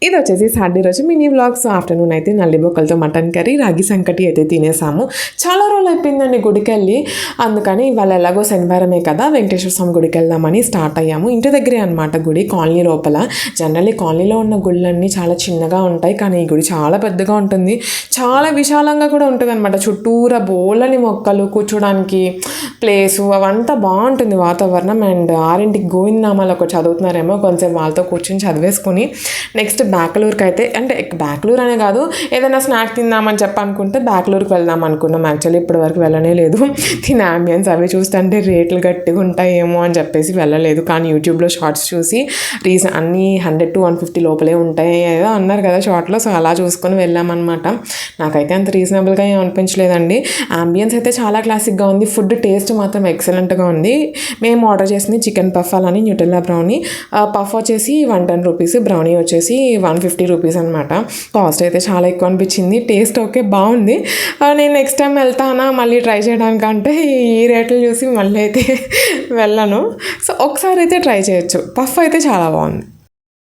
ఇది వచ్చేసి సండే రోజు మినీ వ్లాగ్స్. ఆఫ్టర్నూన్ అయితే నల్లి బొక్కలతో మటన్ కర్రీ, రాగి సంకటి అయితే తినేసాము. చాలా రోజులు అయిపోయిందండి గుడికి వెళ్ళి. అందుకని ఇవాళ ఎలాగో శనివారమే కదా, వెంకటేశ్వర స్వామి గుడికి వెళ్దామని స్టార్ట్ అయ్యాము. ఇంటి దగ్గరే అనమాట గుడి, కాలనీ లోపల. జనరల్లీ కాలనీలో ఉన్న గుళ్ళన్నీ చాలా చిన్నగా ఉంటాయి, కానీ ఈ గుడి చాలా పెద్దగా ఉంటుంది. చాలా విశాలంగా కూడా ఉంటుంది అనమాట. చుట్టూరా బోళ్ళని మొక్కలు, కూర్చోడానికి ప్లేసు అవంతా బాగుంటుంది వాతావరణం. అండ్ 6ంటికి గోవిందనామాలు ఒక చదువుతున్నారేమో, కొంచెం వాళ్ళతో కూర్చొని చదివేసుకుని నెక్స్ట్ బ్యాక్లూర్కి అయితే, అంటే బ్యాక్లూర్ అనే కాదు, ఏదైనా స్నాక్ తిందామని చెప్పనుకుంటే బ్యాక్లూర్కి వెళ్దాం అనుకున్నాం. యాక్చువల్లీ ఇప్పటి వరకు వెళ్ళనే లేదు. తిన అంబియన్స్ అవి చూస్తుంటే రేట్లు గట్టిగా ఉంటాయేమో అని చెప్పేసి వెళ్ళలేదు. కానీ యూట్యూబ్లో షార్ట్స్ చూసి అన్నీ 100 to 150 లోపలే ఉంటాయి ఏదో అన్నారు కదా షార్ట్లో. సో అలా చూసుకొని వెళ్ళామన్నమాట. నాకైతే అంత రీజనబుల్గా ఏం అనిపించలేదండి. అంబియన్స్ అయితే చాలా క్లాసిక్గా ఉంది. ఫుడ్ టేస్ట్ మాత్రం ఎక్సలెంట్గా ఉంది. మేము ఆర్డర్ చేసింది చికెన్ పఫ్ అలాని న్యూటెల్లా బ్రౌనీ. పఫ్ వచ్చేసి 110 రూపీస్, బ్రౌనీ వచ్చేసి 150 రూపీస్ అనమాట. కాస్ట్ అయితే చాలా ఎక్కువ అనిపించింది. టేస్ట్ ఓకే బాగుంది. నేను నెక్స్ట్ టైం వెళ్తానా మళ్ళీ ట్రై చేయడానికంటే ఈ రేట్లు చూసి మళ్ళీ అయితే వెళ్ళను. సో ఒకసారి అయితే ట్రై చేయొచ్చు. పఫ్ అయితే చాలా బాగుంది.